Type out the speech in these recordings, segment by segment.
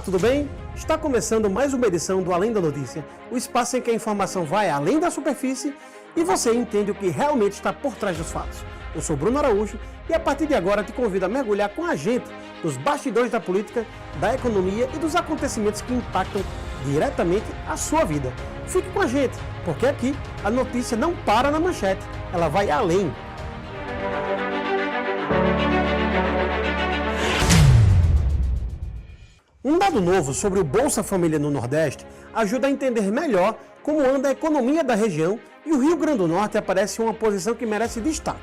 Olá, tudo bem? Está começando mais uma edição do Além da Notícia, o espaço em que a informação vai além da superfície e você entende o que realmente está por trás dos fatos. Eu sou Bruno Araújo e a partir de agora te convido a mergulhar com a gente nos bastidores da política, da economia e dos acontecimentos que impactam diretamente a sua vida. Fique com a gente, porque aqui a notícia não para na manchete, ela vai além. Um dado novo sobre o Bolsa Família no Nordeste ajuda a entender melhor como anda a economia da região e o Rio Grande do Norte aparece em uma posição que merece destaque.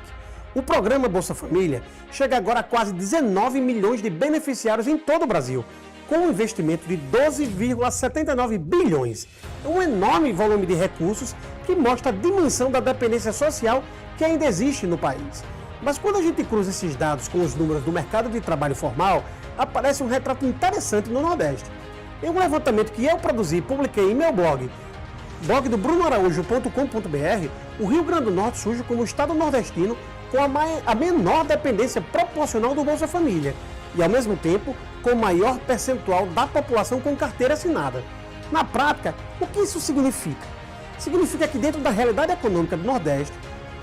O programa Bolsa Família chega agora a quase 19 milhões de beneficiários em todo o Brasil, com um investimento de 12,79 bilhões. É um enorme volume de recursos que mostra a dimensão da dependência social que ainda existe no país. Mas quando a gente cruza esses dados com os números do mercado de trabalho formal, aparece um retrato interessante no Nordeste. Em um levantamento que eu produzi e publiquei em meu blog do brunoaraújo.com.br, o Rio Grande do Norte surge como o estado nordestino com a menor dependência proporcional do Bolsa Família e, ao mesmo tempo, com o maior percentual da população com carteira assinada. Na prática, o que isso significa? Significa que dentro da realidade econômica do Nordeste,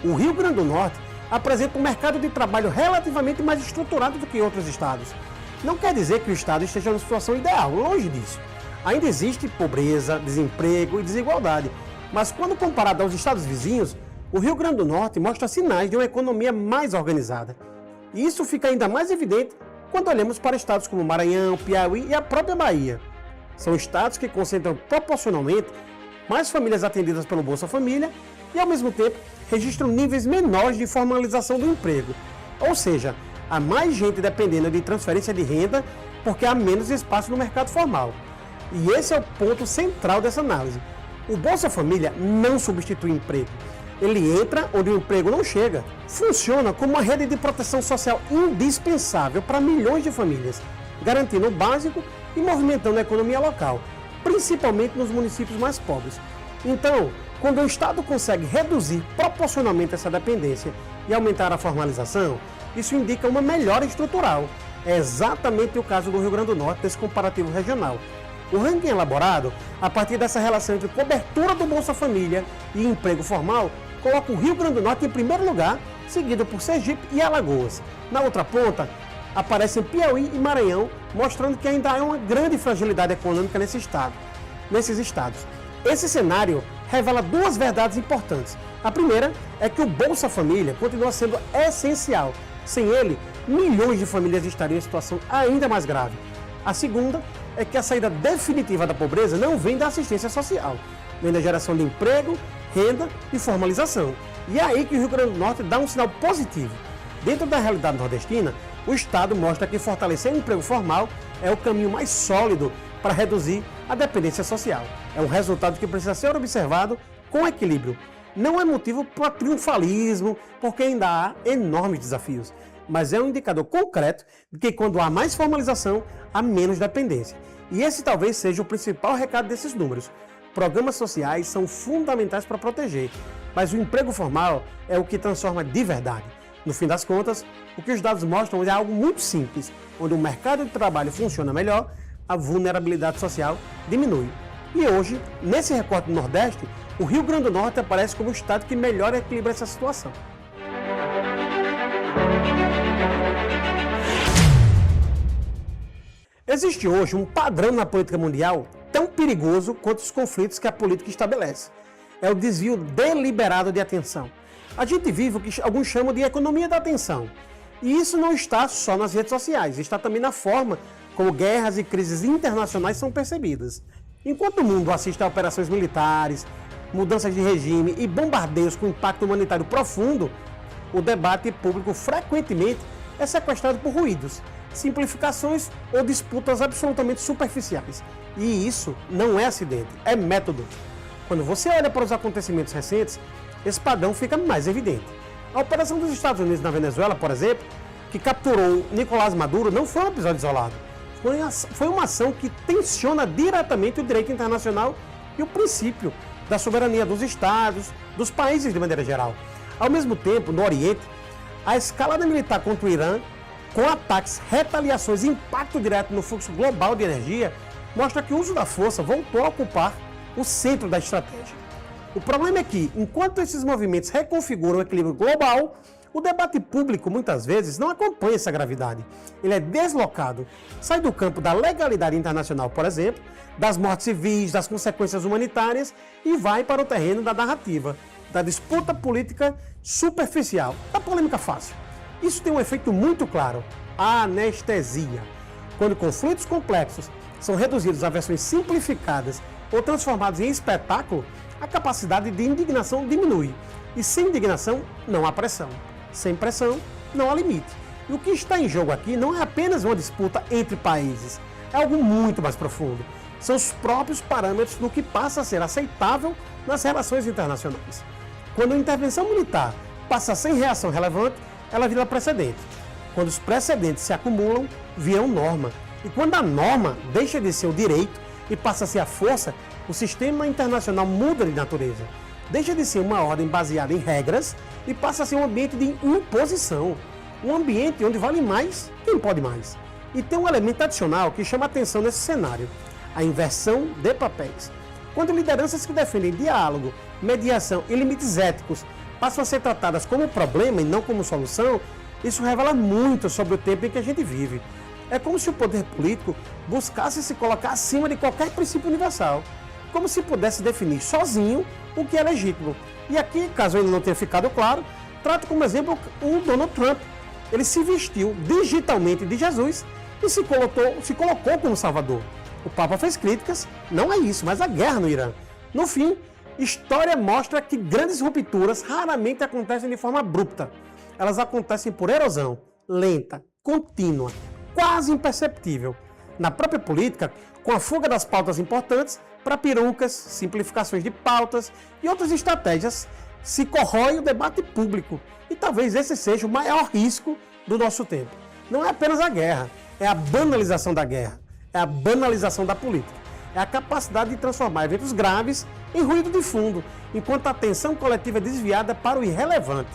o Rio Grande do Norte apresenta um mercado de trabalho relativamente mais estruturado do que outros estados. Não quer dizer que o estado esteja numa situação ideal, longe disso. Ainda existe pobreza, desemprego e desigualdade, mas quando comparado aos estados vizinhos, o Rio Grande do Norte mostra sinais de uma economia mais organizada. E isso fica ainda mais evidente quando olhamos para estados como Maranhão, Piauí e a própria Bahia. São estados que concentram proporcionalmente mais famílias atendidas pelo Bolsa Família e, ao mesmo tempo, registram níveis menores de formalização do emprego. Ou seja, há mais gente dependendo de transferência de renda porque há menos espaço no mercado formal. E esse é o ponto central dessa análise. O Bolsa Família não substitui emprego. Ele entra onde o emprego não chega. Funciona como uma rede de proteção social indispensável para milhões de famílias, garantindo o básico e movimentando a economia local, principalmente nos municípios mais pobres. Então, quando o Estado consegue reduzir proporcionalmente essa dependência e aumentar a formalização, isso indica uma melhora estrutural. É exatamente o caso do Rio Grande do Norte nesse comparativo regional. O ranking elaborado, a partir dessa relação entre cobertura do Bolsa Família e emprego formal, coloca o Rio Grande do Norte em primeiro lugar, seguido por Sergipe e Alagoas. Na outra ponta, aparecem Piauí e Maranhão, mostrando que ainda há uma grande fragilidade econômica nesses estados. Esse cenário revela duas verdades importantes. A primeira é que o Bolsa Família continua sendo essencial. Sem ele, milhões de famílias estariam em situação ainda mais grave. A segunda é que a saída definitiva da pobreza não vem da assistência social, vem da geração de emprego, renda e formalização. E é aí que o Rio Grande do Norte dá um sinal positivo. Dentro da realidade nordestina, o Estado mostra que fortalecer o emprego formal é o caminho mais sólido para reduzir a dependência social. É um resultado que precisa ser observado com equilíbrio. Não é motivo para triunfalismo, porque ainda há enormes desafios, mas é um indicador concreto de que quando há mais formalização, há menos dependência. E esse talvez seja o principal recado desses números. Programas sociais são fundamentais para proteger, mas o emprego formal é o que transforma de verdade. No fim das contas, o que os dados mostram é algo muito simples, onde o mercado de trabalho funciona melhor, a vulnerabilidade social diminui. E hoje, nesse recorte do Nordeste, o Rio Grande do Norte aparece como o estado que melhor equilibra essa situação. Existe hoje um padrão na política mundial tão perigoso quanto os conflitos que a política estabelece. É o desvio deliberado de atenção. A gente vive o que alguns chamam de economia da atenção. E isso não está só nas redes sociais, está também na forma como guerras e crises internacionais são percebidas. Enquanto o mundo assiste a operações militares, mudanças de regime e bombardeios com impacto humanitário profundo, o debate público frequentemente é sequestrado por ruídos, simplificações ou disputas absolutamente superficiais. E isso não é acidente, é método. Quando você olha para os acontecimentos recentes, esse padrão fica mais evidente. A operação dos Estados Unidos na Venezuela, por exemplo, que capturou Nicolás Maduro, não foi um episódio isolado. Foi uma ação que tensiona diretamente o direito internacional e o princípio da soberania dos estados, dos países de maneira geral. Ao mesmo tempo, no Oriente, a escalada militar contra o Irã com ataques, retaliações e impacto direto no fluxo global de energia, mostra que o uso da força voltou a ocupar o centro da estratégia. O problema é que, enquanto esses movimentos reconfiguram o equilíbrio global, o debate público, muitas vezes, não acompanha essa gravidade. Ele é deslocado, sai do campo da legalidade internacional, por exemplo, das mortes civis, das consequências humanitárias, e vai para o terreno da narrativa, da disputa política superficial, da polêmica fácil. Isso tem um efeito muito claro: a anestesia. Quando conflitos complexos são reduzidos a versões simplificadas ou transformados em espetáculo, a capacidade de indignação diminui. E sem indignação, não há pressão. Sem pressão, não há limite. E o que está em jogo aqui não é apenas uma disputa entre países, é algo muito mais profundo. São os próprios parâmetros do que passa a ser aceitável nas relações internacionais. Quando a intervenção militar passa sem reação relevante, ela vira precedente. Quando os precedentes se acumulam, viram norma. E quando a norma deixa de ser o direito e passa a ser a força, o sistema internacional muda de natureza. Deixa de ser uma ordem baseada em regras e passa a ser um ambiente de imposição. Um ambiente onde vale mais quem pode mais. E tem um elemento adicional que chama a atenção nesse cenário: a inversão de papéis. Quando lideranças que defendem diálogo, mediação e limites éticos passam a ser tratadas como problema e não como solução, isso revela muito sobre o tempo em que a gente vive. É como se o poder político buscasse se colocar acima de qualquer princípio universal, como se pudesse definir sozinho o que é legítimo. E aqui, caso ainda não tenha ficado claro, trato como exemplo o Donald Trump. Ele se vestiu digitalmente de Jesus e se colocou como salvador. O Papa fez críticas, não é isso, mas a guerra no Irã. No fim, história mostra que grandes rupturas raramente acontecem de forma abrupta. Elas acontecem por erosão, lenta, contínua, quase imperceptível. Na própria política, com a fuga das pautas importantes para perucas, simplificações de pautas e outras estratégias, se corrói o debate público. E talvez esse seja o maior risco do nosso tempo. Não é apenas a guerra, é a banalização da guerra, é a banalização da política. É a capacidade de transformar eventos graves em ruído de fundo, enquanto a atenção coletiva é desviada para o irrelevante.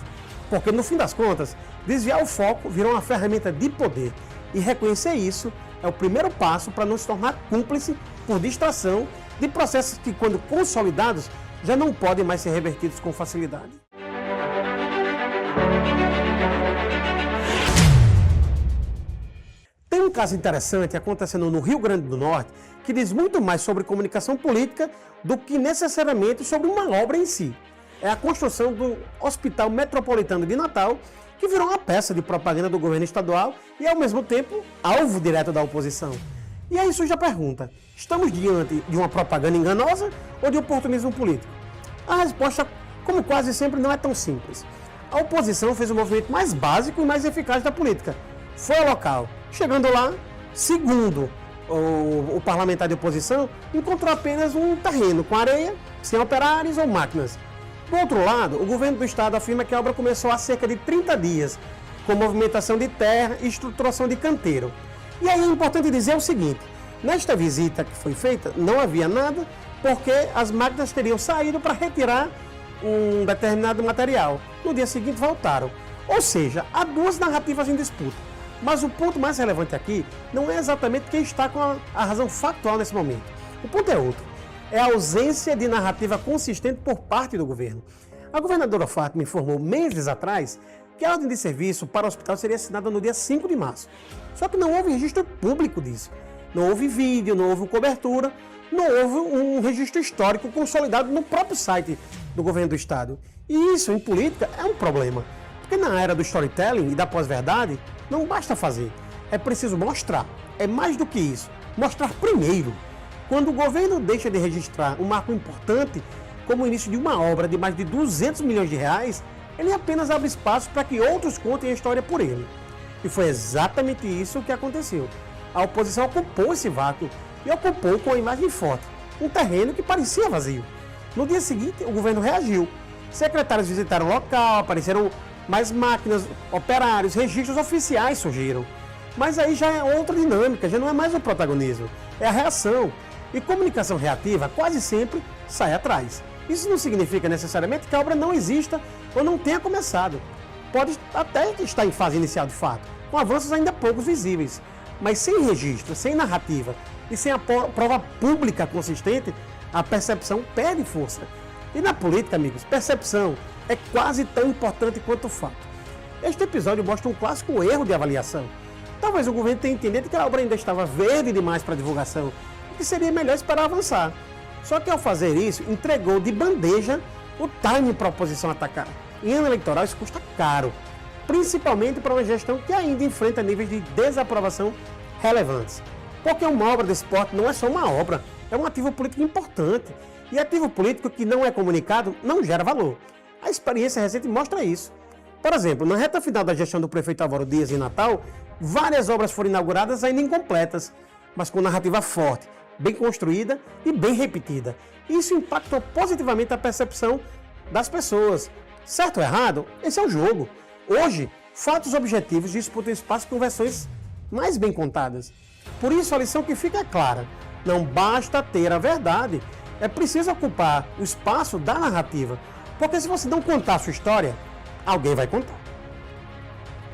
Porque, no fim das contas, desviar o foco virou uma ferramenta de poder. E reconhecer isso é o primeiro passo para não se tornar cúmplice por distração de processos que, quando consolidados, já não podem mais ser revertidos com facilidade. Tem um caso interessante acontecendo no Rio Grande do Norte que diz muito mais sobre comunicação política do que necessariamente sobre uma obra em si. É a construção do Hospital Metropolitano de Natal, que virou uma peça de propaganda do governo estadual e, ao mesmo tempo, alvo direto da oposição. E aí surge a pergunta: estamos diante de uma propaganda enganosa ou de oportunismo político? A resposta, como quase sempre, não é tão simples. A oposição fez o movimento mais básico e mais eficaz da política. Foi ao local. Chegando lá, segundo o parlamentar de oposição, encontrou apenas um terreno com areia, sem operários ou máquinas. Do outro lado, o governo do estado afirma que a obra começou há cerca de 30 dias, com movimentação de terra e estruturação de canteiro. E aí é importante dizer o seguinte: nesta visita que foi feita, não havia nada, porque as máquinas teriam saído para retirar um determinado material. No dia seguinte voltaram. Ou seja, há duas narrativas em disputa. Mas o ponto mais relevante aqui não é exatamente quem está com a razão factual nesse momento. O ponto é outro. É a ausência de narrativa consistente por parte do governo. A governadora Fátima informou meses atrás que a ordem de serviço para o hospital seria assinada no dia 5 de março. Só que não houve registro público disso. Não houve vídeo, não houve cobertura, não houve um registro histórico consolidado no próprio site do governo do estado. E isso, em política, é um problema. Porque na era do storytelling e da pós-verdade, não basta fazer. É preciso mostrar. É mais do que isso. Mostrar primeiro. Quando o governo deixa de registrar um marco importante, como o início de uma obra de mais de 200 milhões de reais, ele apenas abre espaço para que outros contem a história por ele. E foi exatamente isso que aconteceu. A oposição ocupou esse vácuo e ocupou com a imagem forte, um terreno que parecia vazio. No dia seguinte, o governo reagiu. Secretários visitaram o local, apareceram mais máquinas, operários, registros oficiais surgiram. Mas aí já é outra dinâmica, já não é mais o protagonismo, é a reação. E comunicação reativa quase sempre sai atrás. Isso não significa necessariamente que a obra não exista ou não tenha começado. Pode até estar em fase inicial de fato, com avanços ainda poucos visíveis. Mas sem registro, sem narrativa e sem a prova pública consistente, a percepção perde força. E na política, amigos, percepção é quase tão importante quanto o fato. Este episódio mostra um clássico erro de avaliação. Talvez o governo tenha entendido que a obra ainda estava verde demais para divulgação e que seria melhor esperar avançar. Só que ao fazer isso, entregou de bandeja o time para a oposição atacar. Em ano eleitoral isso custa caro, principalmente para uma gestão que ainda enfrenta níveis de desaprovação relevantes. Porque uma obra desse porte não é só uma obra, é um ativo político importante. E ativo político que não é comunicado não gera valor. A experiência recente mostra isso. Por exemplo, na reta final da gestão do prefeito Álvaro Dias em Natal, várias obras foram inauguradas ainda incompletas, mas com narrativa forte, bem construída e bem repetida. Isso impactou positivamente a percepção das pessoas. Certo ou errado? Esse é o jogo. Hoje, fatos objetivos disputam espaço com versões mais bem contadas. Por isso, a lição que fica é clara: não basta ter a verdade, é preciso ocupar o espaço da narrativa. Porque se você não contar a sua história, alguém vai contar.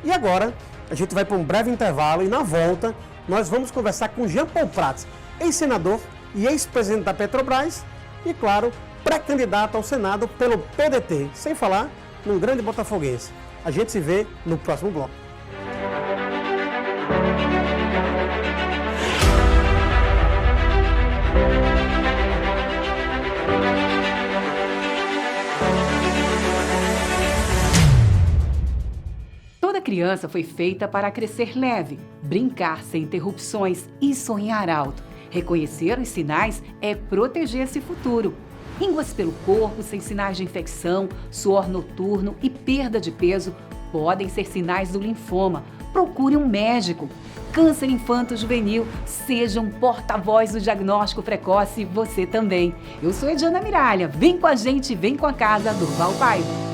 E agora, a gente vai para um breve intervalo e na volta nós vamos conversar com Jean Paul Prats, ex-senador e ex-presidente da Petrobras e, claro, pré-candidato ao Senado pelo PDT, sem falar num grande botafoguense. A gente se vê no próximo bloco. Toda criança foi feita para crescer leve, brincar sem interrupções e sonhar alto. Reconhecer os sinais é proteger esse futuro. Ínguas pelo corpo sem sinais de infecção, suor noturno e perda de peso podem ser sinais do linfoma. Procure um médico. Câncer infanto-juvenil, seja um porta-voz do diagnóstico precoce, você também. Eu sou Ediana Miralha, vem com a gente, vem com a casa Durval Paiva.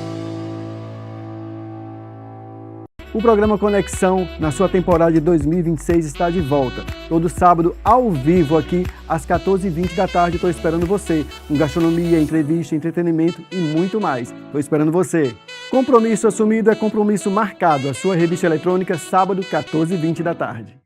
O programa Conexão, na sua temporada de 2026, está de volta. Todo sábado, ao vivo, aqui, às 14h20 da tarde. Estou esperando você. Com gastronomia, entrevista, entretenimento e muito mais. Estou esperando você. Compromisso assumido é compromisso marcado. A sua revista eletrônica, sábado, 14h20 da tarde.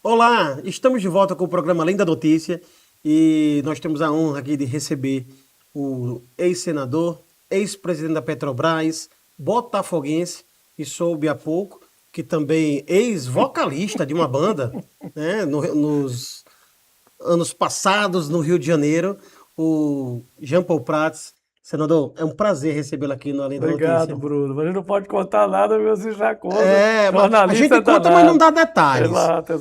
Olá, estamos de volta com o programa Além da Notícia e nós temos a honra aqui de receber o ex-senador, ex-presidente da Petrobras, botafoguense e soube há pouco que também ex-vocalista de uma banda, né, nos anos passados no Rio de Janeiro, o Jean Paul Prats. Senador, é um prazer recebê-lo aqui no Além da Notícia. Obrigado, Bruno. Mas a gente não pode contar nada, meu, você já conta. A gente conta, mas não dá detalhes. Exato.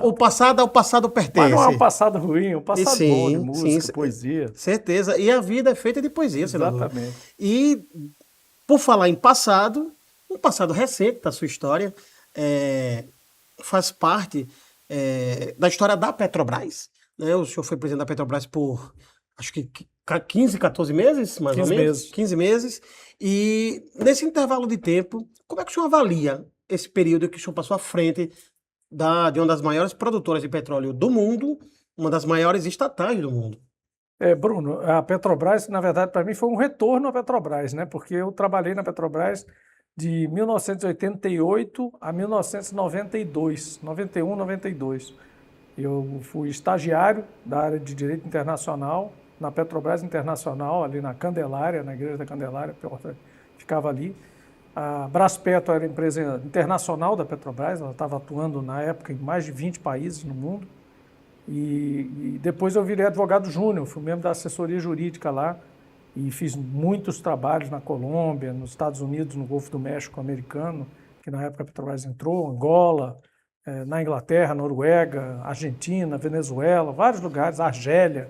O passado ao passado pertence. Mas não é um passado ruim, é um passado bom de música, poesia. Certeza. E a vida é feita de poesia, senador. Exatamente. E, por falar em passado, um passado recente da sua história, faz parte da história da Petrobras. Né? O senhor foi presidente da Petrobras por, acho que 15, 14 meses, mais ou menos? 15 meses. E nesse intervalo de tempo, como é que o senhor avalia esse período que o senhor passou à frente de uma das maiores produtoras de petróleo do mundo, uma das maiores estatais do mundo? Bruno, a Petrobras, na verdade, para mim foi um retorno à Petrobras, né? Porque eu trabalhei na Petrobras de 1988 a 1992, 91, 92. Eu fui estagiário da área de Direito Internacional, na Petrobras Internacional, ali na Candelária, na Igreja da Candelária, ficava ali. A Braspeto era a empresa internacional da Petrobras, ela estava atuando na época em mais de 20 países no mundo. E depois eu virei advogado júnior, fui membro da assessoria jurídica lá e fiz muitos trabalhos na Colômbia, nos Estados Unidos, no Golfo do México americano, que na época a Petrobras entrou, Angola, na Inglaterra, Noruega, Argentina, Venezuela, vários lugares, Argélia,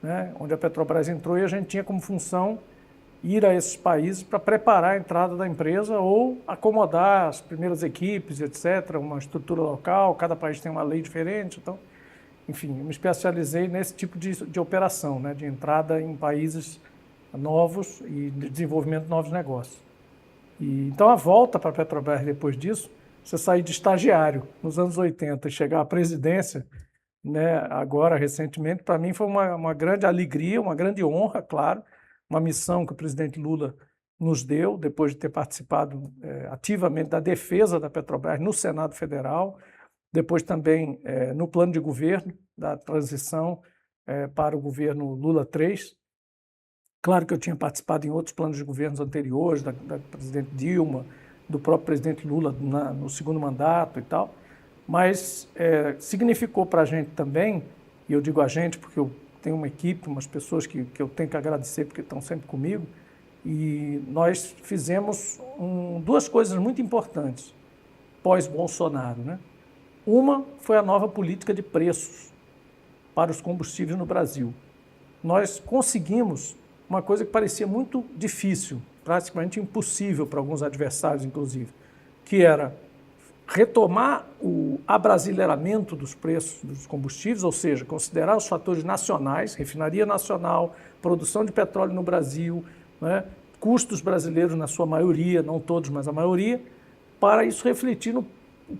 né, onde a Petrobras entrou, e a gente tinha como função ir a esses países para preparar a entrada da empresa ou acomodar as primeiras equipes, etc., uma estrutura local, cada país tem uma lei diferente. Então, enfim, eu me especializei nesse tipo de operação, né, de entrada em países novos e de desenvolvimento de novos negócios. Então, a volta para a Petrobras depois disso, você sair de estagiário nos anos 80 e chegar à presidência, né, agora, recentemente, para mim foi uma grande alegria, uma grande honra, claro, uma missão que o presidente Lula nos deu, depois de ter participado ativamente da defesa da Petrobras no Senado Federal, depois também no plano de governo da transição para o governo Lula III. Claro que eu tinha participado em outros planos de governos anteriores, da presidente Dilma, do próprio presidente Lula no segundo mandato e tal, mas significou para a gente também, e eu digo a gente porque eu tenho uma equipe, umas pessoas que eu tenho que agradecer porque estão sempre comigo, e nós fizemos duas coisas muito importantes pós-Bolsonaro, né? Uma foi a nova política de preços para os combustíveis no Brasil. Nós conseguimos uma coisa que parecia muito difícil, praticamente impossível para alguns adversários, inclusive, que era retomar o abrasileiramento dos preços dos combustíveis, ou seja, considerar os fatores nacionais, refinaria nacional, produção de petróleo no Brasil, né, custos brasileiros na sua maioria, não todos, mas a maioria, para isso refletir no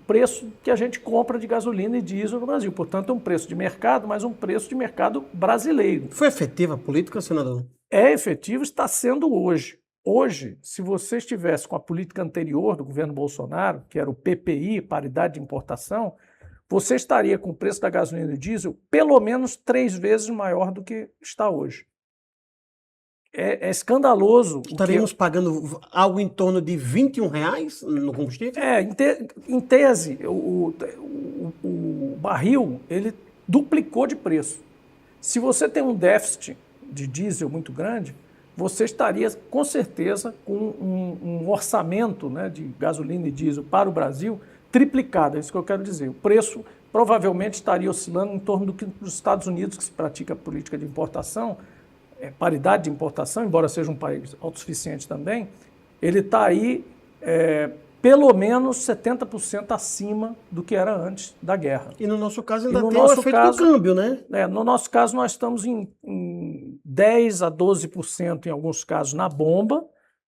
preço que a gente compra de gasolina e diesel no Brasil. Portanto, é um preço de mercado, mas um preço de mercado brasileiro. Foi efetiva a política, senador? É efetivo, está sendo hoje. Hoje, se você estivesse com a política anterior do governo Bolsonaro, que era o PPI, paridade de importação, você estaria com o preço da gasolina e diesel pelo menos 3 vezes maior do que está hoje. É escandaloso. Estaríamos pagando algo em torno de R$ 21 no combustível? Em tese, o barril ele duplicou de preço. Se você tem um déficit de diesel muito grande, você estaria, com certeza, com um orçamento, né, de gasolina e diesel para o Brasil triplicado, é isso que eu quero dizer. O preço provavelmente estaria oscilando em torno do que nos Estados Unidos, que se pratica a política de importação, paridade de importação, embora seja um país autossuficiente também, ele está aí pelo menos 70% acima do que era antes da guerra. E no nosso caso ainda tem o efeito do câmbio, né? No nosso caso, nós estamos em 10% a 12% em alguns casos na bomba,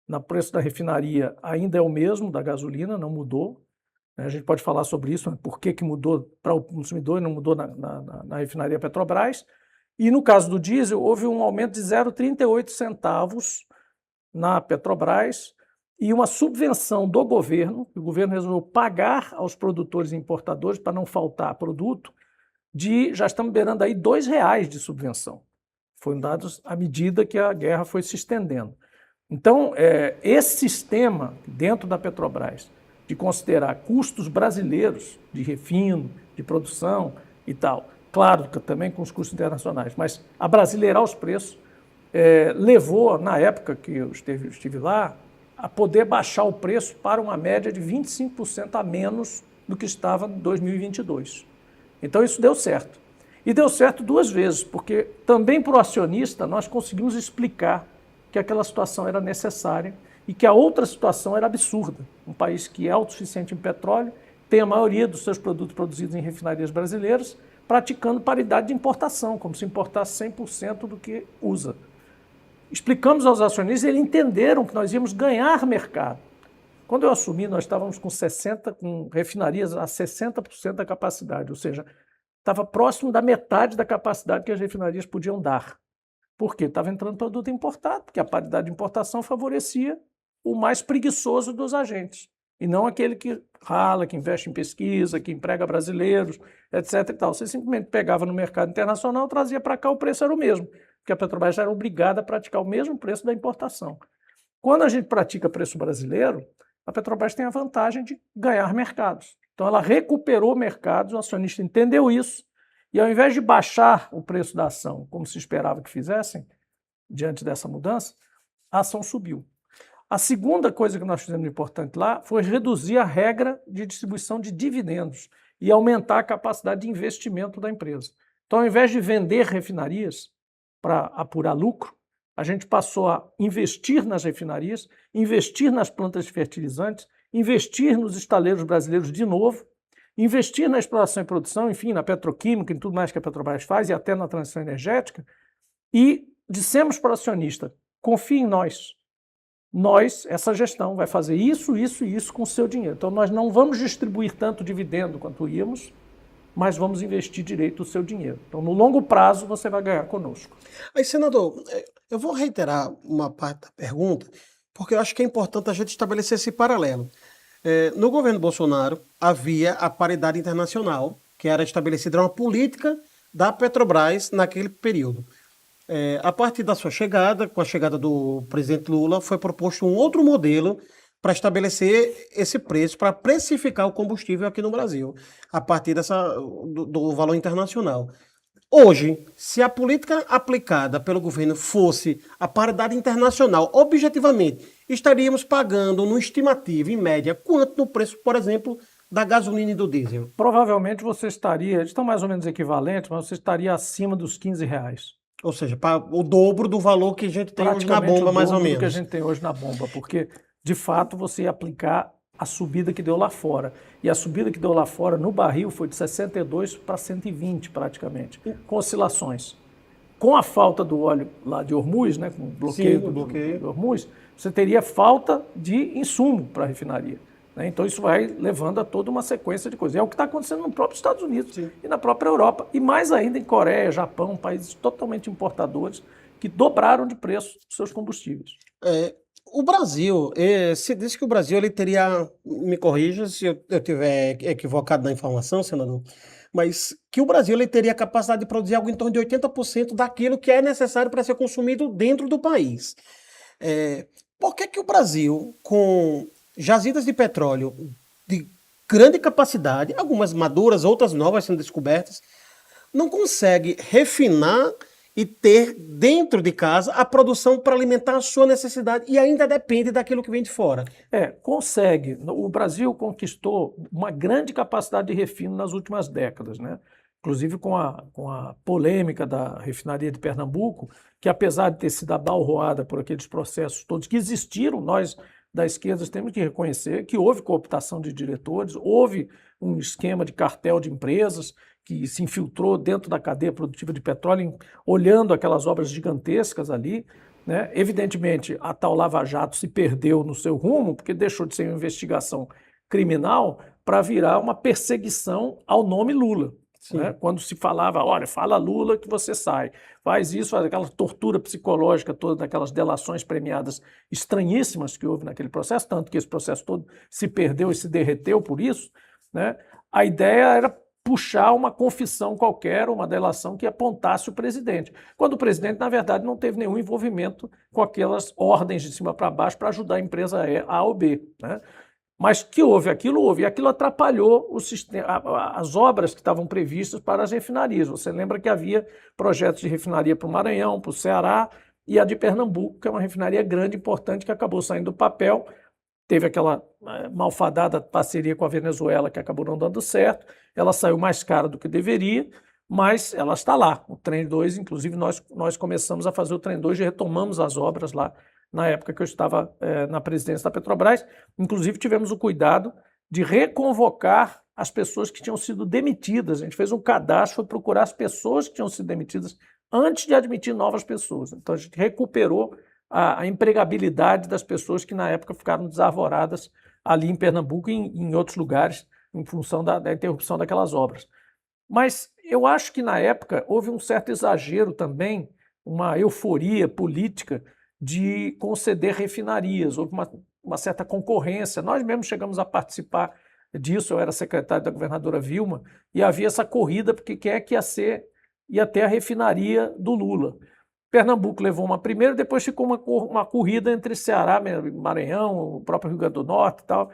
no preço da refinaria ainda é o mesmo da gasolina, não mudou. A gente pode falar sobre isso, por que mudou para o consumidor e não mudou na refinaria Petrobras. E no caso do diesel, houve um aumento de 0,38 centavos na Petrobras e uma subvenção do governo, o governo resolveu pagar aos produtores e importadores para não faltar produto, já estamos beirando aí R$2 de subvenção. Foram dados à medida que a guerra foi se estendendo. Então, esse sistema dentro da Petrobras, de considerar custos brasileiros de refino, de produção e tal, claro que também com os custos internacionais, mas abrasileirar os preços, levou, na época que eu estive lá, a poder baixar o preço para uma média de 25% a menos do que estava em 2022. Então isso deu certo. E deu certo 2 vezes, porque também para o acionista nós conseguimos explicar que aquela situação era necessária e que a outra situação era absurda. Um país que é autossuficiente em petróleo, tem a maioria dos seus produtos produzidos em refinarias brasileiras, praticando paridade de importação, como se importasse 100% do que usa. Explicamos aos acionistas e eles entenderam que nós íamos ganhar mercado. Quando eu assumi, nós estávamos com refinarias a 60% da capacidade, ou seja, estava próximo da metade da capacidade que as refinarias podiam dar. Por quê? Estava entrando produto importado, porque a paridade de importação favorecia o mais preguiçoso dos agentes, e não aquele que rala, que investe em pesquisa, que emprega brasileiros, etc. e tal. Você simplesmente pegava no mercado internacional, trazia para cá, o preço era o mesmo, porque a Petrobras já era obrigada a praticar o mesmo preço da importação. Quando a gente pratica preço brasileiro, a Petrobras tem a vantagem de ganhar mercados. Então ela recuperou mercados, o acionista entendeu isso, e ao invés de baixar o preço da ação, como se esperava que fizessem, diante dessa mudança, a ação subiu. A segunda coisa que nós fizemos importante lá foi reduzir a regra de distribuição de dividendos e aumentar a capacidade de investimento da empresa. Então, ao invés de vender refinarias para apurar lucro, a gente passou a investir nas refinarias, investir nas plantas de fertilizantes, investir nos estaleiros brasileiros de novo investir na exploração e produção, enfim, na petroquímica, em tudo mais que a Petrobras faz e até na transição energética, e dissemos para o acionista, confie em nós. Nós, essa gestão, vai fazer isso, isso e isso com o seu dinheiro. Então, nós não vamos distribuir tanto dividendo quanto íamos, mas vamos investir direito o seu dinheiro. Então, no longo prazo, você vai ganhar conosco. Aí, senador, eu vou reiterar uma parte da pergunta, porque eu acho que é importante a gente estabelecer esse paralelo. No governo Bolsonaro, havia a paridade internacional, que era estabelecida uma política da Petrobras naquele período. A partir da sua chegada, com a chegada do presidente Lula, foi proposto um outro modelo para estabelecer esse preço, para precificar o combustível aqui no Brasil, a partir do valor internacional. Hoje, se a política aplicada pelo governo fosse a paridade internacional, objetivamente, estaríamos pagando, no estimativo, em média, quanto no preço, por exemplo, da gasolina e do diesel? Provavelmente você estaria, eles estão mais ou menos equivalentes, mas você estaria acima dos R$ 15. Ou seja, o dobro do valor que a gente tem hoje na bomba, mais ou menos. Do que a gente tem hoje na bomba, porque, de fato, você ia aplicar a subida que deu lá fora. E a subida que deu lá fora, no barril, foi de 62 para 120, praticamente, com oscilações. Com a falta do óleo lá de Hormuz, né, com o bloqueio, do Hormuz, você teria falta de insumo para a refinaria. Então isso vai levando a toda uma sequência de coisas. É o que está acontecendo no próprio Estados Unidos e na própria Europa. E mais ainda em Coreia, Japão, países totalmente importadores que dobraram de preço os seus combustíveis. O Brasil, se diz que o Brasil ele teria, me corrija se eu estiver equivocado na informação, senador, mas que o Brasil ele teria a capacidade de produzir algo em torno de 80% daquilo que é necessário para ser consumido dentro do país. Por que o Brasil, com jazidas de petróleo de grande capacidade, algumas maduras, outras novas sendo descobertas, não consegue refinar e ter dentro de casa a produção para alimentar a sua necessidade e ainda depende daquilo que vem de fora? Consegue. O Brasil conquistou uma grande capacidade de refino nas últimas décadas, né? Inclusive com a polêmica da refinaria de Pernambuco, que apesar de ter sido abalroada por aqueles processos todos que existiram, nós da esquerda temos que reconhecer que houve cooptação de diretores, houve um esquema de cartel de empresas que se infiltrou dentro da cadeia produtiva de petróleo, olhando aquelas obras gigantescas ali, né? Evidentemente, a tal Lava Jato se perdeu no seu rumo, porque deixou de ser uma investigação criminal para virar uma perseguição ao nome Lula. Né? Quando se falava, olha, fala Lula que você sai, faz isso, faz aquela tortura psicológica toda, daquelas delações premiadas estranhíssimas que houve naquele processo, tanto que esse processo todo se perdeu e se derreteu por isso, né? A ideia era puxar uma confissão qualquer, uma delação que apontasse o presidente, quando o presidente, na verdade, não teve nenhum envolvimento com aquelas ordens de cima para baixo para ajudar a empresa A ou B, né? Mas que houve, e aquilo atrapalhou o sistema, as obras que estavam previstas para as refinarias. Você lembra que havia projetos de refinaria para o Maranhão, para o Ceará e a de Pernambuco, que é uma refinaria grande, importante, que acabou saindo do papel. Teve aquela malfadada parceria com a Venezuela, que acabou não dando certo. Ela saiu mais cara do que deveria, mas ela está lá. O Trem 2, inclusive, nós começamos a fazer o Trem 2 e retomamos as obras lá, na época que eu estava na presidência da Petrobras. Inclusive, tivemos o cuidado de reconvocar as pessoas que tinham sido demitidas. A gente fez um cadastro, foi procurar as pessoas que tinham sido demitidas antes de admitir novas pessoas. Então, a gente recuperou a empregabilidade das pessoas que, na época, ficaram desarvoradas ali em Pernambuco e em outros lugares, em função da interrupção daquelas obras. Mas eu acho que, na época, houve um certo exagero também, uma euforia política de conceder refinarias, houve uma certa concorrência. Nós mesmos chegamos a participar disso, eu era secretário da governadora Vilma, e havia essa corrida, porque quem é que ia ter a refinaria do Lula. Pernambuco levou uma primeira, depois ficou uma corrida entre Ceará, Maranhão, o próprio Rio Grande do Norte e tal,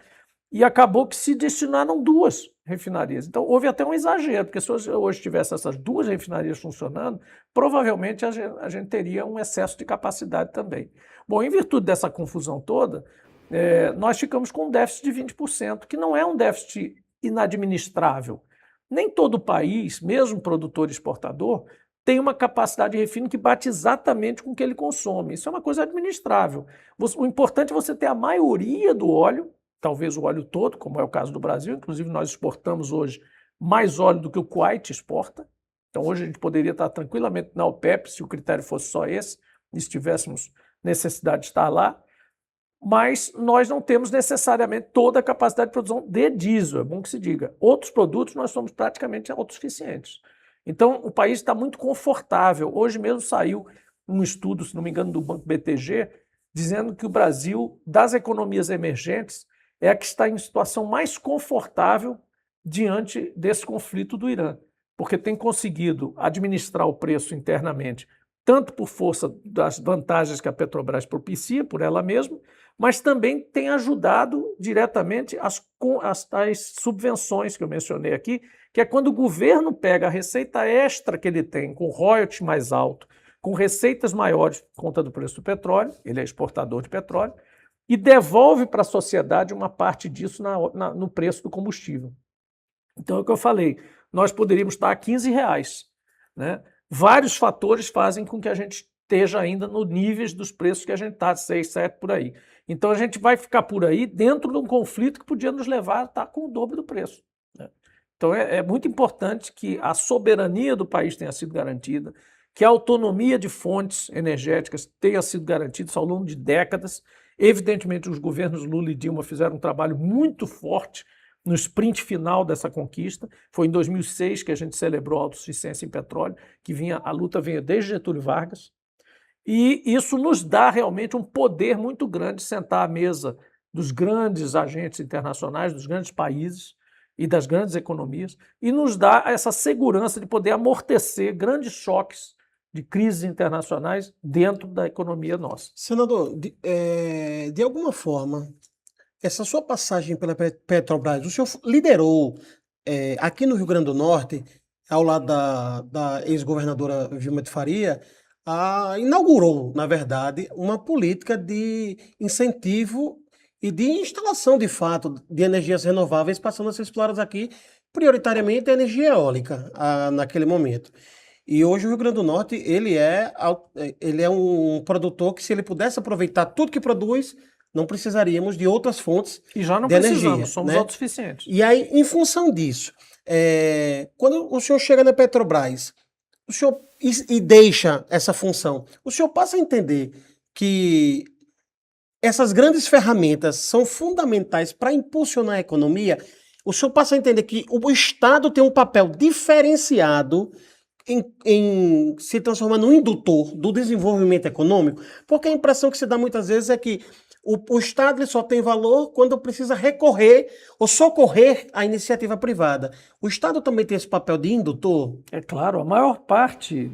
e acabou que se destinaram 2 refinarias. Então, houve até um exagero, porque se hoje tivesse essas 2 refinarias funcionando, provavelmente a gente teria um excesso de capacidade também. Bom, em virtude dessa confusão toda, nós ficamos com um déficit de 20%, que não é um déficit inadministrável. Nem todo país, mesmo produtor e exportador, tem uma capacidade de refino que bate exatamente com o que ele consome. Isso é uma coisa administrável. O importante é você ter a maioria do óleo talvez o óleo todo, como é o caso do Brasil. Inclusive, nós exportamos hoje mais óleo do que o Kuwait exporta. Então, hoje a gente poderia estar tranquilamente na OPEP se o critério fosse só esse, e se tivéssemos necessidade de estar lá. Mas nós não temos necessariamente toda a capacidade de produção de diesel, é bom que se diga. Outros produtos nós somos praticamente autossuficientes. Então, o país está muito confortável. Hoje mesmo saiu um estudo, se não me engano, do Banco BTG, dizendo que o Brasil, das economias emergentes, é a que está em situação mais confortável diante desse conflito do Irã, porque tem conseguido administrar o preço internamente, tanto por força das vantagens que a Petrobras propicia por ela mesma, mas também tem ajudado diretamente as subvenções que eu mencionei aqui, que é quando o governo pega a receita extra que ele tem, com royalties mais alto, com receitas maiores por conta do preço do petróleo, ele é exportador de petróleo, e devolve para a sociedade uma parte disso no preço do combustível. Então é o que eu falei, nós poderíamos estar a R$15, né? Vários fatores fazem com que a gente esteja ainda no níveis dos preços que a gente está, 6, 7 por aí. Então a gente vai ficar por aí dentro de um conflito que podia nos levar a estar com o dobro do preço, né? Então é muito importante que a soberania do país tenha sido garantida, que a autonomia de fontes energéticas tenha sido garantida ao longo de décadas. Evidentemente, os governos Lula e Dilma fizeram um trabalho muito forte no sprint final dessa conquista. Foi em 2006 que a gente celebrou a autossuficiência em petróleo, que a luta vinha desde Getúlio Vargas. E isso nos dá realmente um poder muito grande de sentar à mesa dos grandes agentes internacionais, dos grandes países e das grandes economias, e nos dá essa segurança de poder amortecer grandes choques de crises internacionais dentro da economia nossa. Senador, de alguma forma, essa sua passagem pela Petrobras, o senhor liderou aqui no Rio Grande do Norte, ao lado da ex-governadora Vilma de Faria, inaugurou, na verdade, uma política de incentivo e de instalação, de fato, de energias renováveis, passando a ser exploradas aqui, prioritariamente a energia eólica, naquele momento. E hoje o Rio Grande do Norte, ele é um produtor que, se ele pudesse aproveitar tudo que produz, não precisaríamos de outras fontes e já não de precisamos, energia, somos né? autossuficientes. E aí, em função disso, quando o senhor chega na Petrobras, o senhor e deixa essa função, o senhor passa a entender que essas grandes ferramentas são fundamentais para impulsionar a economia. O senhor passa a entender que o Estado tem um papel diferenciado em se transformar num indutor do desenvolvimento econômico, porque a impressão que se dá muitas vezes é que o Estado ele só tem valor quando precisa recorrer ou socorrer a iniciativa privada. O Estado também tem esse papel de indutor? É claro, a maior parte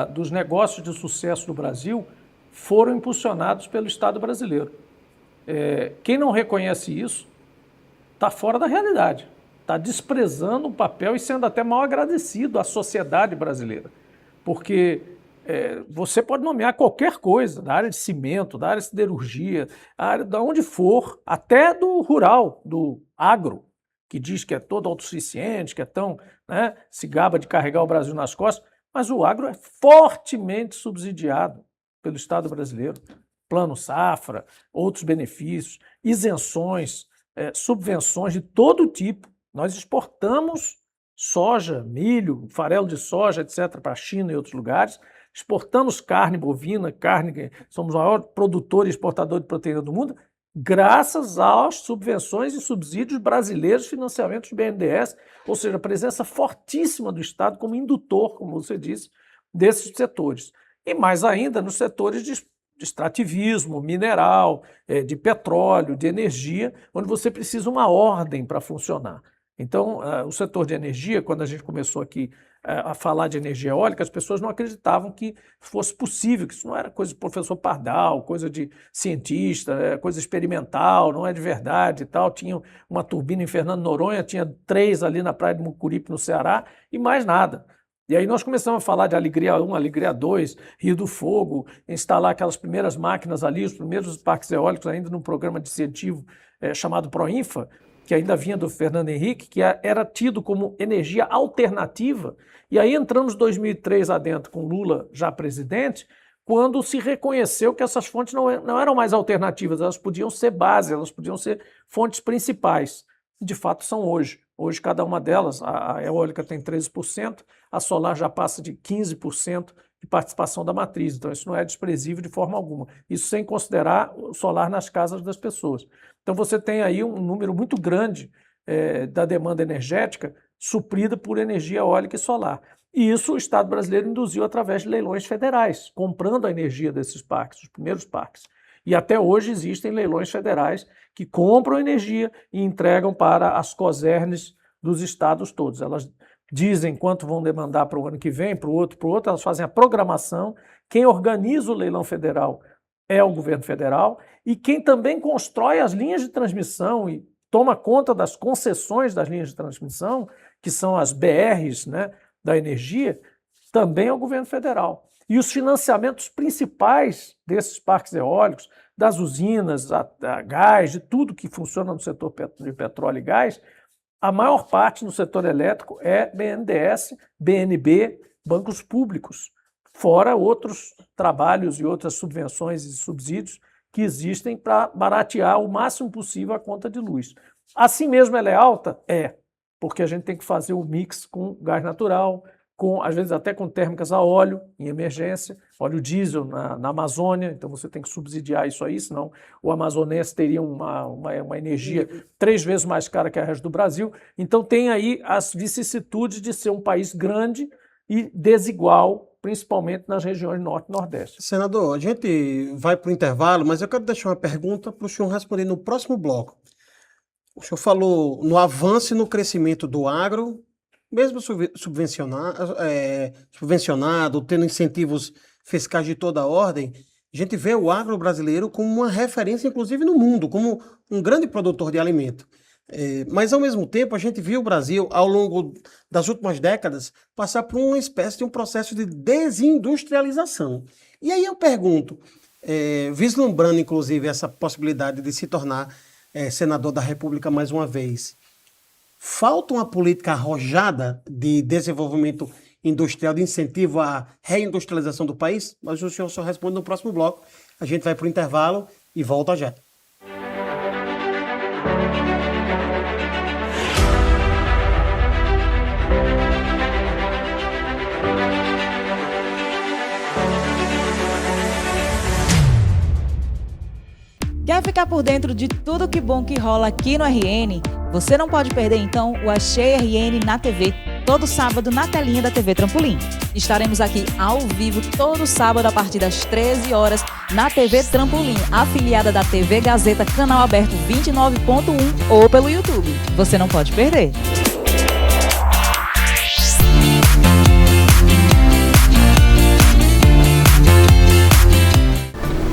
dos negócios de sucesso do Brasil foram impulsionados pelo Estado brasileiro. Quem não reconhece isso está fora da realidade, está desprezando o papel e sendo até mal agradecido à sociedade brasileira, porque você pode nomear qualquer coisa, da área de cimento, da área de siderurgia, a área de onde for, até do rural, do agro, que diz que é todo autossuficiente, que é tão, né, se gaba de carregar o Brasil nas costas, mas o agro é fortemente subsidiado pelo Estado brasileiro. Plano Safra, outros benefícios, isenções, subvenções de todo tipo. Nós exportamos soja, milho, farelo de soja, etc., para a China e outros lugares. Exportamos carne bovina, somos o maior produtor e exportador de proteína do mundo, graças às subvenções e subsídios brasileiros, financiamentos do BNDES, ou seja, a presença fortíssima do Estado como indutor, como você disse, desses setores. E mais ainda nos setores de extrativismo, mineral, de petróleo, de energia, onde você precisa uma ordem para funcionar. Então, o setor de energia, quando a gente começou aqui a falar de energia eólica, as pessoas não acreditavam que fosse possível, que isso não era coisa de professor Pardal, coisa de cientista, coisa experimental, não é de verdade e tal. Tinha uma turbina em Fernando Noronha, tinha 3 ali na praia de Mucuripe, no Ceará, e mais nada. E aí nós começamos a falar de Alegria 1, Alegria 2, Rio do Fogo, instalar aquelas primeiras máquinas ali, os primeiros parques eólicos ainda num programa de incentivo chamado Proinfa, que ainda vinha do Fernando Henrique, que era tido como energia alternativa. E aí entramos em 2003 adentro com Lula já presidente, quando se reconheceu que essas fontes não eram mais alternativas, elas podiam ser base, elas podiam ser fontes principais. De fato são hoje. Hoje cada uma delas, a eólica tem 13%, a solar já passa de 15% de participação da matriz, então isso não é desprezível de forma alguma. Isso sem considerar o solar nas casas das pessoas. Então você tem aí um número muito grande da demanda energética suprida por energia eólica e solar. E isso o Estado brasileiro induziu através de leilões federais, comprando a energia desses parques, os primeiros parques. E até hoje existem leilões federais que compram energia e entregam para as cosernes dos estados todos. Elas dizem quanto vão demandar para o ano que vem, para o outro, elas fazem a programação. Quem organiza o leilão federal é o governo federal e quem também constrói as linhas de transmissão e toma conta das concessões das linhas de transmissão, que são as BRs, né, da energia, também é o governo federal. E os financiamentos principais desses parques eólicos, das usinas, a gás, de tudo que funciona no setor de petróleo e gás, a maior parte no setor elétrico é BNDES, BNB, bancos públicos, fora outros trabalhos e outras subvenções e subsídios que existem para baratear o máximo possível a conta de luz. Assim mesmo ela é alta? É, porque a gente tem que fazer o mix com gás natural, às vezes até com térmicas a óleo, em emergência, óleo diesel na Amazônia, então você tem que subsidiar isso aí, senão o amazonense teria uma energia 3 vezes mais cara que a resto do Brasil. Então tem aí as vicissitudes de ser um país grande e desigual, principalmente nas regiões norte e nordeste. Senador, a gente vai para o intervalo, mas eu quero deixar uma pergunta para o senhor responder no próximo bloco. O senhor falou no avanço e no crescimento do agro, mesmo subvencionado, tendo incentivos fiscais de toda a ordem, a gente vê o agro brasileiro como uma referência, inclusive no mundo, como um grande produtor de alimento. Mas, ao mesmo tempo, a gente viu o Brasil, ao longo das últimas décadas, passar por uma espécie de um processo de desindustrialização. E aí eu pergunto, vislumbrando, inclusive, essa possibilidade de se tornar senador da República mais uma vez, falta uma política arrojada de desenvolvimento industrial, de incentivo à reindustrialização do país? Mas o senhor só responde no próximo bloco. A gente vai para o intervalo e volta já. Quer ficar por dentro de tudo que bom que rola aqui no RN? Você não pode perder, então, o Achei RN na TV, todo sábado na telinha da TV Trampolim. Estaremos aqui ao vivo todo sábado a partir das 13 horas na TV Trampolim, afiliada da TV Gazeta, canal aberto 29.1 ou pelo YouTube. Você não pode perder.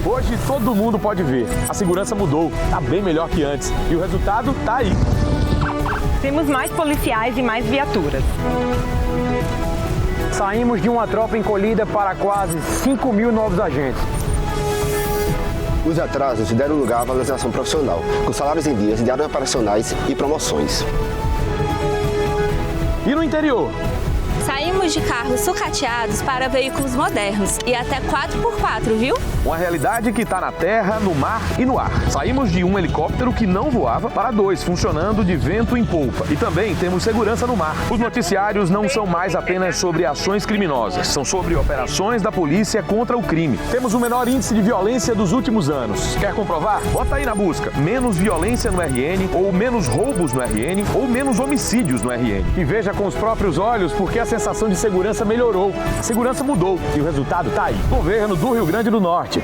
Hoje todo mundo pode ver. A segurança mudou, tá bem melhor que antes. E o resultado tá aí. Temos mais policiais e mais viaturas. Saímos de uma tropa encolhida para quase 5 mil novos agentes. Os atrasos deram lugar à valorização profissional, com salários em dias, diários operacionais e promoções. E no interior? Saímos de carros sucateados para veículos modernos e até 4x4, viu? Uma realidade que está na terra, no mar e no ar. Saímos de um helicóptero que não voava para 2, funcionando de vento em polpa. E também temos segurança no mar. Os noticiários não são mais apenas sobre ações criminosas, são sobre operações da polícia contra o crime. Temos o menor índice de violência dos últimos anos. Quer comprovar? Bota aí na busca. Menos violência no RN, ou menos roubos no RN, ou menos homicídios no RN. E veja com os próprios olhos porque a sensação de segurança melhorou. A segurança mudou e o resultado tá aí. Governo do Rio Grande do Norte.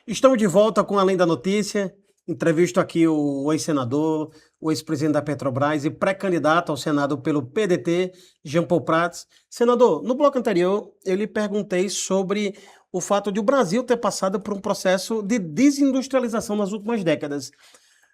Estamos de volta com Além da Notícia. Entrevisto aqui o ex-senador, o ex-presidente da Petrobras e pré-candidato ao Senado pelo PDT, Jean Paul Prats. Senador, no bloco anterior eu lhe perguntei sobre o fato de o Brasil ter passado por um processo de desindustrialização nas últimas décadas.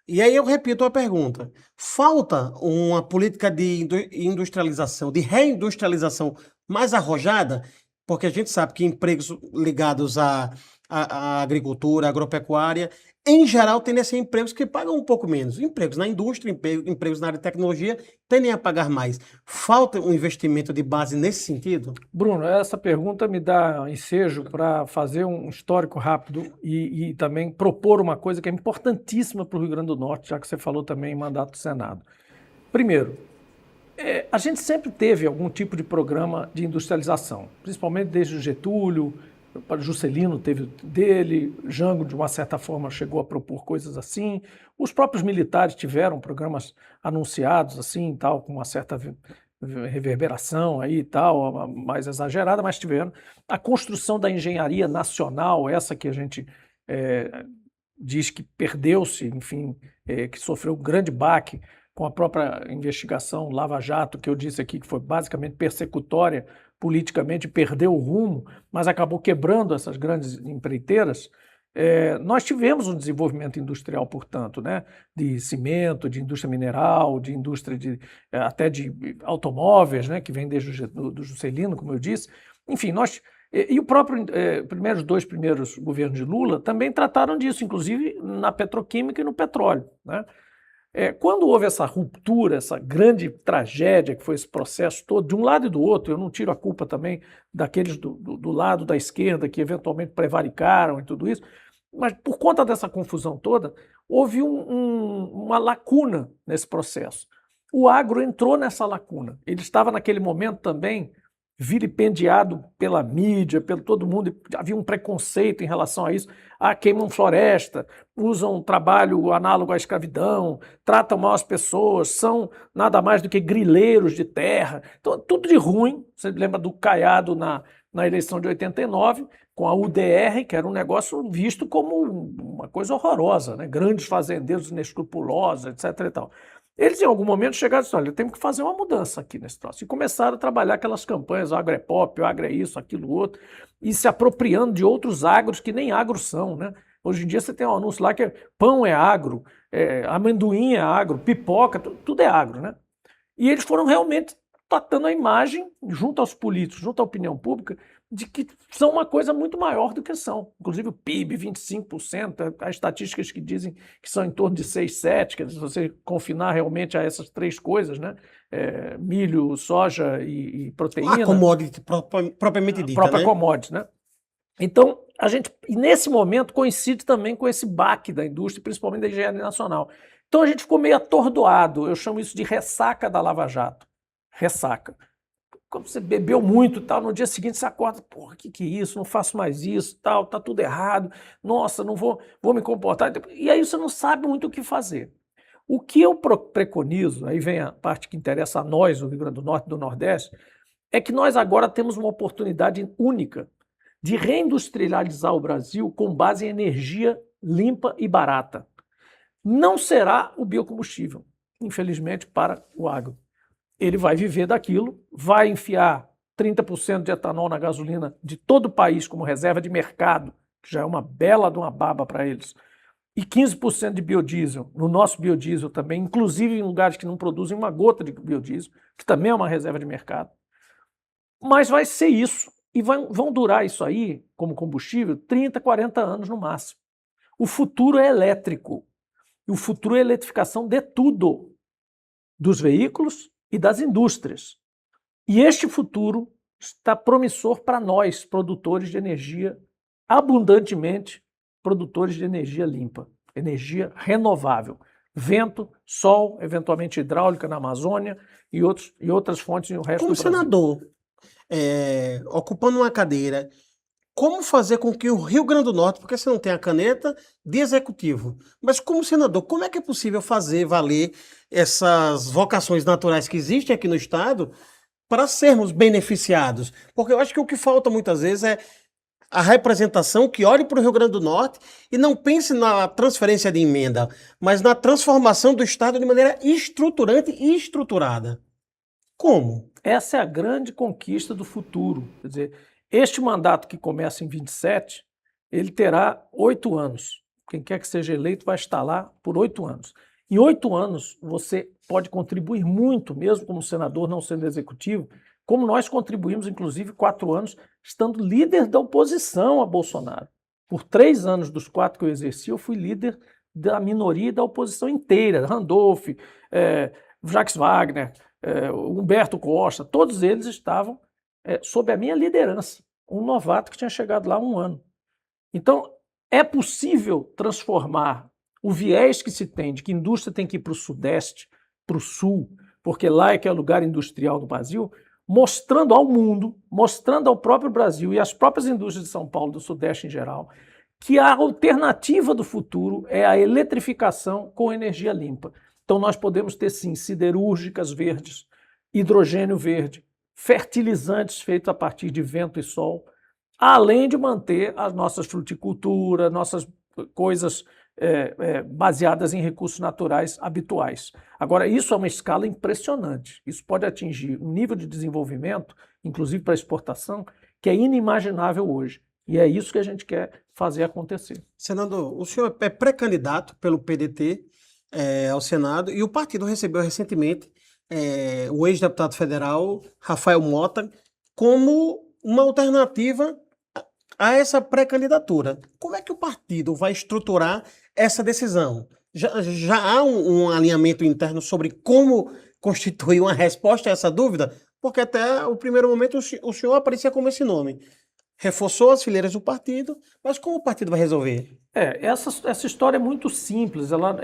E aí eu repito a pergunta. Falta uma política de industrialização, de reindustrialização mais arrojada? Porque a gente sabe que empregos ligados à a agricultura, a agropecuária, em geral, tendem a ser empregos que pagam um pouco menos. Empregos na indústria, empregos na área de tecnologia, tendem a pagar mais. Falta um investimento de base nesse sentido? Bruno, essa pergunta me dá ensejo para fazer um histórico rápido e também propor uma coisa que é importantíssima para o Rio Grande do Norte, já que você falou também em mandato do Senado. Primeiro, a gente sempre teve algum tipo de programa de industrialização, principalmente desde o Getúlio, Juscelino teve dele, Jango, de uma certa forma, chegou a propor coisas assim. Os próprios militares tiveram programas anunciados assim, tal, com uma certa reverberação aí e tal, mais exagerada, mas tiveram. A construção da engenharia nacional, essa que a gente diz que perdeu-se, enfim, que sofreu um grande baque com a própria investigação Lava Jato, que eu disse aqui que foi basicamente persecutória politicamente, perdeu o rumo, mas acabou quebrando essas grandes empreiteiras. Nós tivemos um desenvolvimento industrial, portanto, né, de cimento, de indústria mineral, de indústria até de automóveis, né, que vem desde do Juscelino, como eu disse. Enfim, e o próprio os dois primeiros governos de Lula também trataram disso, inclusive na petroquímica e no petróleo, né? Quando houve essa ruptura, essa grande tragédia que foi esse processo todo, de um lado e do outro, eu não tiro a culpa também daqueles do lado da esquerda que eventualmente prevaricaram e tudo isso, mas por conta dessa confusão toda, houve uma lacuna nesse processo. O agro entrou nessa lacuna. Ele estava naquele momento também vilipendiado pela mídia, pelo todo mundo, havia um preconceito em relação a isso. Queimam floresta, usam trabalho análogo à escravidão, tratam mal as pessoas, são nada mais do que grileiros de terra. Então, tudo de ruim. Você lembra do Caiado na eleição de 89, com a UDR, que era um negócio visto como uma coisa horrorosa, né? Grandes fazendeiros inescrupulosos, etc. e tal. Eles, em algum momento, chegaram e disseram, olha, temos que fazer uma mudança aqui nesse troço. E começaram a trabalhar aquelas campanhas, o agro é pop, o agro é isso, aquilo, outro, e se apropriando de outros agros que nem agro são, né? Hoje em dia você tem um anúncio lá que pão é agro, amendoim é agro, pipoca, tudo é agro, né? E eles foram realmente tratando a imagem, junto aos políticos, junto à opinião pública, de que são uma coisa muito maior do que são. Inclusive o PIB, 25%, há estatísticas que dizem que são em torno de 6, 7%, quer dizer, se você confinar realmente a essas três coisas, né? Milho, soja e proteína. A commodity propriamente dita, própria né? commodity, né? Então, e nesse momento coincide também com esse baque da indústria, principalmente da engenharia nacional. Então a gente ficou meio atordoado, eu chamo isso de ressaca da Lava Jato. Ressaca. Quando você bebeu muito, tal, no dia seguinte você acorda, porra, que é isso? Não faço mais isso, tal, tá tudo errado. Nossa, não vou me comportar. E aí você não sabe muito o que fazer. O que eu preconizo, aí vem a parte que interessa a nós, o Rio Grande do Norte e do Nordeste, é que nós agora temos uma oportunidade única de reindustrializar o Brasil com base em energia limpa e barata. Não será o biocombustível, infelizmente, para o agro. Ele vai viver daquilo, vai enfiar 30% de etanol na gasolina de todo o país como reserva de mercado, que já é uma bela de uma baba para eles, e 15% de biodiesel, no nosso biodiesel também, inclusive em lugares que não produzem uma gota de biodiesel, que também é uma reserva de mercado. Mas vai ser isso, e vão durar isso aí, como combustível, 30, 40 anos no máximo. O futuro é elétrico, e o futuro é a eletrificação de tudo, dos veículos e das indústrias. E este futuro está promissor para nós, produtores de energia, abundantemente produtores de energia limpa, energia renovável. Vento, sol, eventualmente hidráulica na Amazônia e outras fontes no resto do Brasil. Como senador, ocupando uma cadeira, como fazer com que o Rio Grande do Norte, porque você não tem a caneta de executivo, mas como senador, como é que é possível fazer valer essas vocações naturais que existem aqui no estado para sermos beneficiados? Porque eu acho que o que falta muitas vezes é a representação que olhe para o Rio Grande do Norte e não pense na transferência de emenda, mas na transformação do estado de maneira estruturante e estruturada. Como? Essa é a grande conquista do futuro. Quer dizer, este mandato que começa em 27, ele terá 8 anos. Quem quer que seja eleito vai estar lá por 8 anos. Em 8 anos, você pode contribuir muito, mesmo como senador, não sendo executivo, como nós contribuímos, inclusive, 4 anos, estando líder da oposição a Bolsonaro. Por 3 anos dos 4 que eu exerci, eu fui líder da minoria e da oposição inteira. Randolph, Jacques Wagner, Humberto Costa, todos eles estavam sob a minha liderança. Um novato que tinha chegado lá há 1 ano. Então, é possível transformar o viés que se tem de que a indústria tem que ir para o Sudeste, para o Sul, porque lá é que é o lugar industrial do Brasil, mostrando ao mundo, mostrando ao próprio Brasil e às próprias indústrias de São Paulo, do Sudeste em geral, que a alternativa do futuro é a eletrificação com energia limpa. Então nós podemos ter, sim, siderúrgicas verdes, hidrogênio verde, fertilizantes feitos a partir de vento e sol, além de manter as nossas fruticulturas, nossas coisas baseadas em recursos naturais habituais. Agora, isso é uma escala impressionante. Isso pode atingir um nível de desenvolvimento, inclusive para exportação, que é inimaginável hoje. E é isso que a gente quer fazer acontecer. Senador, o senhor é pré-candidato pelo PDT ao Senado e o partido recebeu recentemente o ex-deputado federal Rafael Mota como uma alternativa a essa pré-candidatura. Como é que o partido vai estruturar essa decisão? Já há um alinhamento interno sobre como constituir uma resposta a essa dúvida? Porque até o primeiro momento o senhor aparecia como esse nome. Reforçou as fileiras do partido, mas como o partido vai resolver? Essa história é muito simples, ela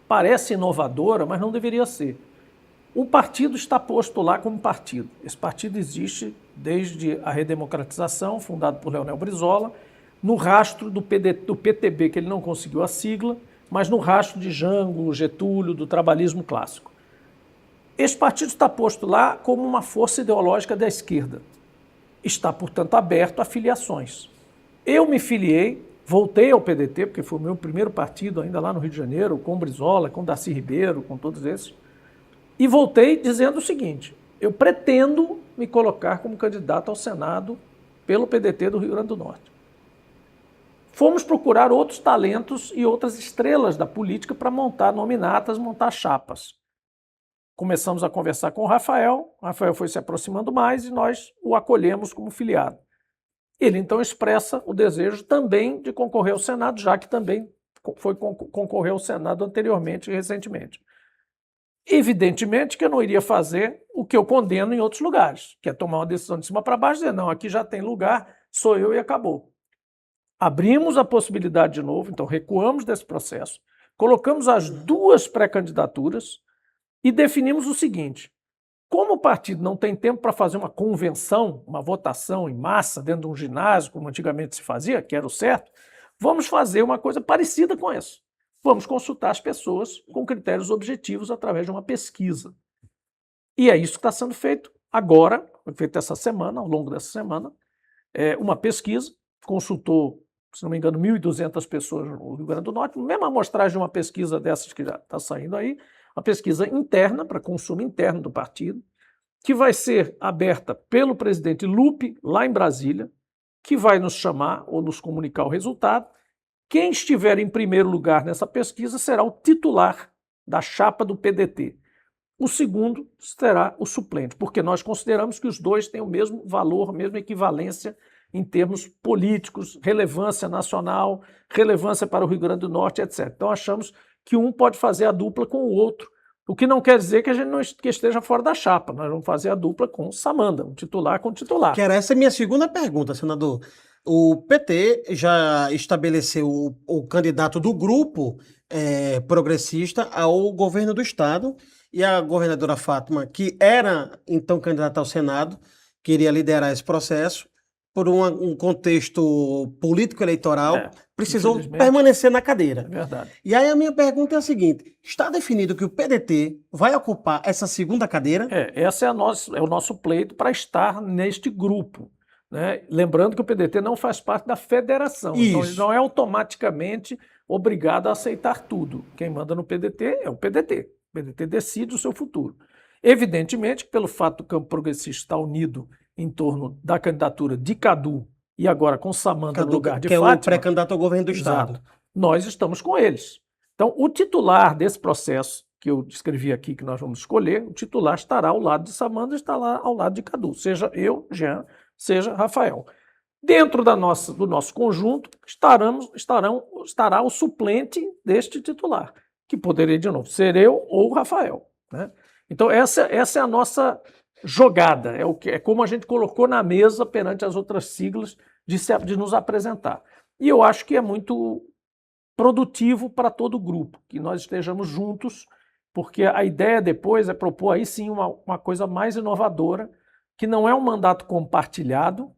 parece inovadora, mas não deveria ser. O partido está posto lá como partido. Esse partido existe desde a redemocratização, fundado por Leonel Brizola, no rastro do PTB, que ele não conseguiu a sigla, mas no rastro de Jango, Getúlio, do trabalhismo clássico. Esse partido está posto lá como uma força ideológica da esquerda. Está, portanto, aberto a filiações. Eu me filiei, voltei ao PDT, porque foi o meu primeiro partido ainda lá no Rio de Janeiro, com Brizola, com Darcy Ribeiro, com todos esses, e voltei dizendo o seguinte: eu pretendo me colocar como candidato ao Senado pelo PDT do Rio Grande do Norte. Fomos procurar outros talentos e outras estrelas da política para montar nominatas, montar chapas. Começamos a conversar com o Rafael foi se aproximando mais e nós o acolhemos como filiado. Ele então expressa o desejo também de concorrer ao Senado, já que também concorreu ao Senado anteriormente e recentemente. Evidentemente que eu não iria fazer o que eu condeno em outros lugares, que é tomar uma decisão de cima para baixo e dizer, não, aqui já tem lugar, sou eu e acabou. Abrimos a possibilidade de novo, então recuamos desse processo, colocamos as 2 pré-candidaturas e definimos o seguinte: como o partido não tem tempo para fazer uma convenção, uma votação em massa dentro de um ginásio, como antigamente se fazia, que era o certo, vamos fazer uma coisa parecida com isso. Vamos consultar as pessoas com critérios objetivos através de uma pesquisa. E é isso que está sendo feito agora, foi feito essa semana, ao longo dessa semana, uma pesquisa, consultou, se não me engano, 1.200 pessoas no Rio Grande do Norte, mesmo a amostragem de uma pesquisa dessas que já está saindo aí, uma pesquisa interna, para consumo interno do partido, que vai ser aberta pelo presidente Lupe, lá em Brasília, que vai nos chamar ou nos comunicar o resultado. Quem estiver em primeiro lugar nessa pesquisa será o titular da chapa do PDT. O segundo será o suplente, porque nós consideramos que os 2 têm o mesmo valor, a mesma equivalência em termos políticos, relevância nacional, relevância para o Rio Grande do Norte, etc. Então achamos que um pode fazer a dupla com o outro, o que não quer dizer que a gente não esteja fora da chapa. Nós vamos fazer a dupla com Samanda, um titular com titular. Que era essa minha segunda pergunta, senador. O PT já estabeleceu o candidato do grupo progressista ao governo do estado e a governadora Fátima, que era então candidata ao Senado, queria liderar esse processo, por um contexto político-eleitoral, precisou permanecer na cadeira. É verdade. E aí a minha pergunta é a seguinte: está definido que o PDT vai ocupar essa segunda cadeira? Esse é o nosso pleito para estar neste grupo. Né? Lembrando que o PDT não faz parte da federação, então ele não é automaticamente obrigado a aceitar tudo. Quem manda no PDT é o PDT. O PDT decide o seu futuro. Evidentemente que pelo fato do campo progressista estar unido em torno da candidatura de Cadu e agora com Samanda no lugar de Fátima, que é o pré-candidato ao governo do estado. Exato, nós estamos com eles. Então o titular desse processo que eu descrevi aqui, que nós vamos escolher, o titular estará ao lado de Samanda e estará ao lado de Cadu, seja eu, Jean, seja Rafael. Dentro do nosso conjunto estará o suplente deste titular, que poderia, de novo, ser eu ou o Rafael, né? Então, essa é a nossa jogada, é como a gente colocou na mesa perante as outras siglas de nos apresentar. E eu acho que é muito produtivo para todo o grupo, que nós estejamos juntos, porque a ideia depois é propor aí sim uma coisa mais inovadora, que não é um mandato compartilhado,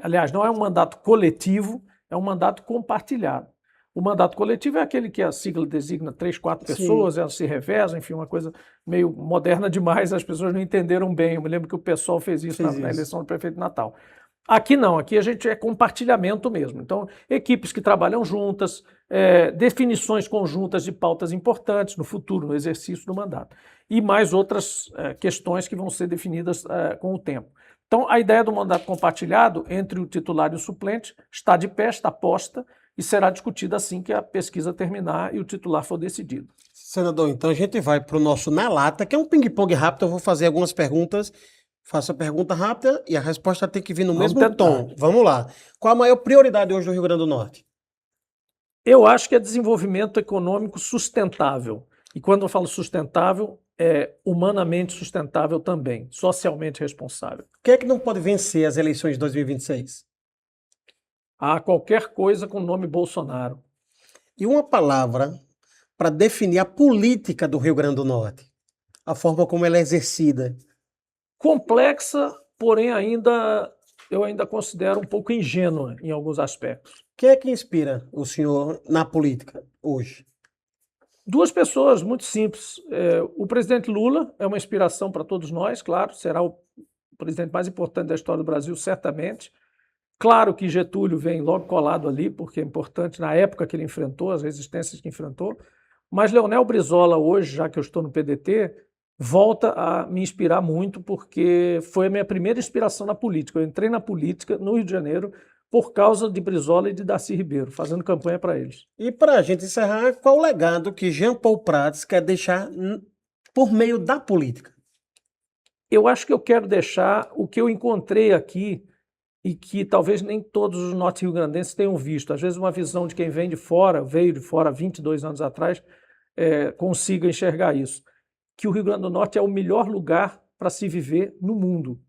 aliás, não é um mandato coletivo, é um mandato compartilhado. O mandato coletivo é aquele que a sigla designa 3, 4 pessoas, elas se revezam, enfim, uma coisa meio moderna demais, as pessoas não entenderam bem. Eu me lembro que o pessoal fez isso na eleição do prefeito de Natal. Aqui não, aqui a gente é compartilhamento mesmo. Então, equipes que trabalham juntas, definições conjuntas de pautas importantes no futuro, no exercício do mandato. E mais outras questões que vão ser definidas com o tempo. Então, a ideia do mandato compartilhado entre o titular e o suplente está de pé, está posta e será discutida assim que a pesquisa terminar e o titular for decidido. Senador, então a gente vai para o nosso Na Lata, que é um ping-pong rápido. Eu vou fazer algumas perguntas. Faço a pergunta rápida e a resposta tem que vir no mesmo tom. Vamos lá. Qual a maior prioridade hoje do Rio Grande do Norte? Eu acho que é desenvolvimento econômico sustentável. E quando eu falo sustentável, é humanamente sustentável também, socialmente responsável. O que é que não pode vencer as eleições de 2026? Qualquer coisa com o nome Bolsonaro. E uma palavra para definir a política do Rio Grande do Norte, a forma como ela é exercida. Complexa, porém eu ainda considero um pouco ingênua em alguns aspectos. O que é que inspira o senhor na política hoje? Duas pessoas muito simples. O presidente Lula é uma inspiração para todos nós, claro, será o presidente mais importante da história do Brasil, certamente. Claro que Getúlio vem logo colado ali, porque é importante na época que ele enfrentou, as resistências que enfrentou. Mas Leonel Brizola hoje, já que eu estou no PDT, volta a me inspirar muito, porque foi a minha primeira inspiração na política. Eu entrei na política no Rio de Janeiro por causa de Brizola e de Darcy Ribeiro, fazendo campanha para eles. E para a gente encerrar, qual o legado que Jean Paul Prats quer deixar por meio da política? Eu acho que eu quero deixar o que eu encontrei aqui e que talvez nem todos os norte-riograndenses tenham visto. Às vezes uma visão de quem veio de fora 22 anos atrás, consiga enxergar isso. Que o Rio Grande do Norte é o melhor lugar para se viver no mundo.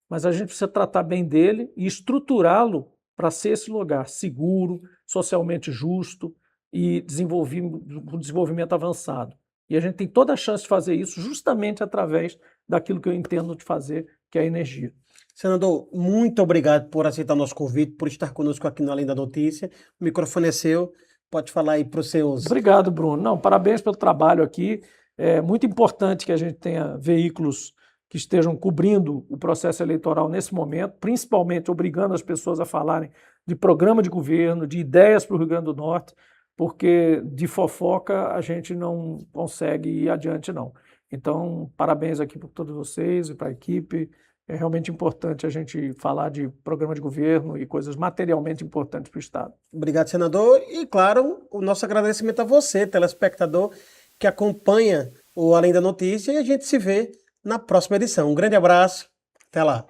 Mas a gente precisa tratar bem dele e estruturá-lo para ser esse lugar seguro, socialmente justo e com desenvolvimento avançado. E a gente tem toda a chance de fazer isso justamente através daquilo que eu entendo de fazer, que é a energia. Senador, muito obrigado por aceitar o nosso convite, por estar conosco aqui no Além da Notícia. O microfone é seu, pode falar aí para os seus... Obrigado, Bruno. Parabéns pelo trabalho aqui. É muito importante que a gente tenha veículos que estejam cobrindo o processo eleitoral nesse momento, principalmente obrigando as pessoas a falarem de programa de governo, de ideias para o Rio Grande do Norte, porque de fofoca a gente não consegue ir adiante, não. Então, parabéns aqui para todos vocês e para a equipe. É realmente importante a gente falar de programa de governo e coisas materialmente importantes para o Estado. Obrigado, senador. E, claro, o nosso agradecimento a você, telespectador, que acompanha o Além da Notícia, e a gente se vê na próxima edição. Um grande abraço, até lá.